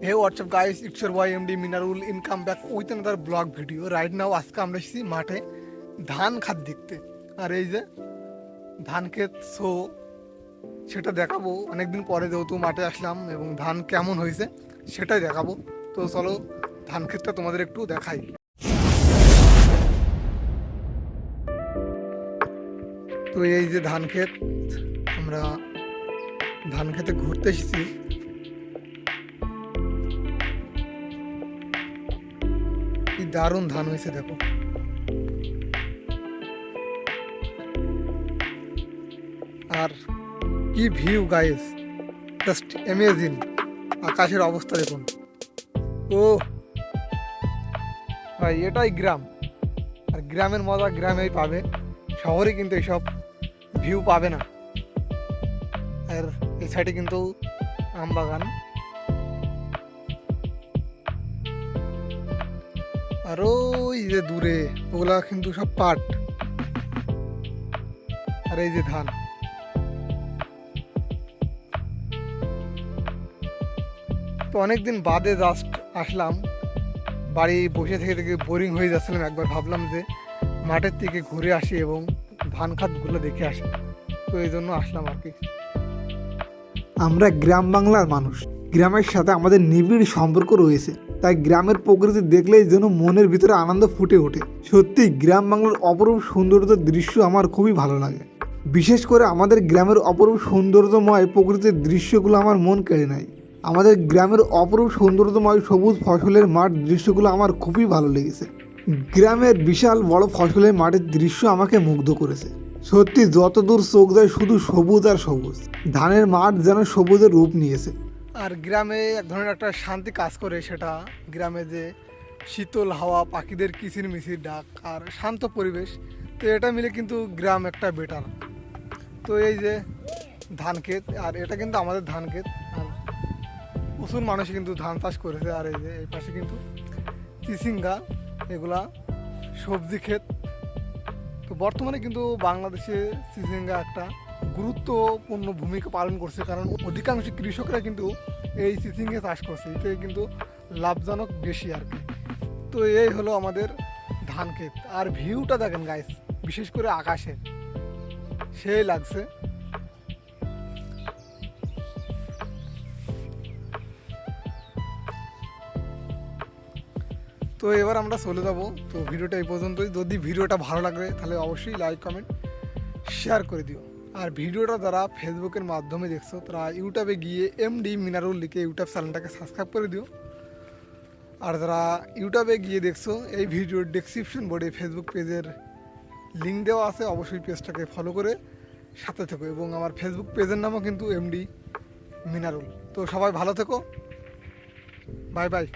Hey, what's up guys? It's your boy MD Minarul in come back with another blog video. Right now আজকে আমরা এসেছি মাঠে ধান ক্ষেত দেখতে। আর এই যে ধান ক্ষেত সেটা দেখাবো অনেকদিন পরে, যেহেতু মাঠে আসলাম এবং ধান কেমন হয়েছে সেটাই দেখাবো। তো চলো ধান ক্ষেতটা তোমাদের একটু দেখাই। তো এই যে ধান ক্ষেত, আমরা ধান ক্ষেতে ঘুরতে এসেছি। কি দারুণ ধান হয়েছে দেখো। আর কি ভিউ গাইস, জাস্ট অ্যামেজিং। আকাশের অবস্থা দেখুন। ও ভাই, এটাই গ্রাম। আর গ্রামের মজা গ্রামেই পাবে, শহরে কিন্তু এইসব ভিউ পাবে না। আর এই সাইডে কিন্তু আম বাগান, আর ওই যে দূরে ওগুলা কিন্তু সব পাট, আর এই যে ধান। তো অনেকদিন বাদে জাস্ট আসলাম, বাড়ি বসে থেকে থেকে বোরিং হয়ে যাচ্ছিলাম। একবার ভাবলাম যে মাঠের থেকে ঘুরে আসি এবং ধান খাতগুলো দেখে আসি, তো এই জন্য আসলাম আর কি। আমরা গ্রাম বাংলার মানুষ, গ্রামের সাথে আমাদের নিবিড় সম্পর্ক রয়েছে, তাই গ্রামের প্রকৃতি দেখলেই যেন মনের ভিতরে আনন্দ ফুটে ওঠে। সত্যি গ্রাম বাংলার অপরূপ সৌন্দর্যের দৃশ্য আমার খুবই ভালো লাগে। বিশেষ করে আমাদের গ্রামের অপরূপ সৌন্দর্যময় প্রকৃতির দৃশ্যগুলো আমার মন কেড়ে নেয়। আমাদের গ্রামের অপরূপ সৌন্দর্যময় সবুজ ফসলের মাঠ দৃশ্যগুলো আমার খুবই ভালো লেগেছে। গ্রামের বিশাল বড় ফসলের মাঠের দৃশ্য আমাকে মুগ্ধ করেছে। সত্যি যতদূর চোখ যায় শুধু সবুজ আর সবুজ, ধানের মাঠ যেন সবুজের রূপ নিয়েছে। আর গ্রামে এক ধরনের একটা শান্তি কাজ করে, সেটা গ্রামে যে শীতল হাওয়া, পাখিদের কিচিরমিচির ডাক আর শান্ত পরিবেশ, তো এটা মিলে কিন্তু গ্রাম একটা বেটার। তো এই যে ধান ক্ষেত, আর এটা কিন্তু আমাদের ধান ক্ষেত। আর প্রচুর মানুষ কিন্তু ধান চাষ করেছে। আর এই যে এই পাশে কিন্তু চিচিঙ্গা, এগুলা সবজি ক্ষেত। তো বর্তমানে কিন্তু বাংলাদেশে চিচিঙ্গা একটা গুরুত্বপূর্ণ ভূমিকা পালন করছে, কারণ অধিকাংশ কৃষকরা কিন্তু এই চিচিঙ্গা চাষ করছে, এতে কিন্তু লাভজনক বেশি আর কি। তো এই হলো আমাদের ধান ক্ষেত। আর ভিউটা দেখেন গাইস, বিশেষ করে আকাশে সেই লাগছে। তো এবার আমরা চলে যাব। তো ভিডিওটা এই পর্যন্তই। যদি ভিডিওটা ভালো লাগে তাহলে অবশ্যই লাইক কমেন্ট শেয়ার করে দিও। আর ভিডিওটা যারা ফেসবুকের মাধ্যমে দেখছো তারা ইউটিউবে গিয়ে MD মিনারুল লিখে ইউটিউব চ্যানেলটাকে সাবস্ক্রাইব করে দিও। আর যারা ইউটিউবে গিয়ে দেখছো, এই ভিডিওর ডেসক্রিপশন বোর্ডে ফেসবুক পেজের লিঙ্ক দেওয়া আছে, অবশ্যই পেজটাকে ফলো করে সাথে থেকো। এবং আমার ফেসবুক পেজের নামও কিন্তু MD মিনারুল। তো সবাই ভালো থেকো, বাই বাই।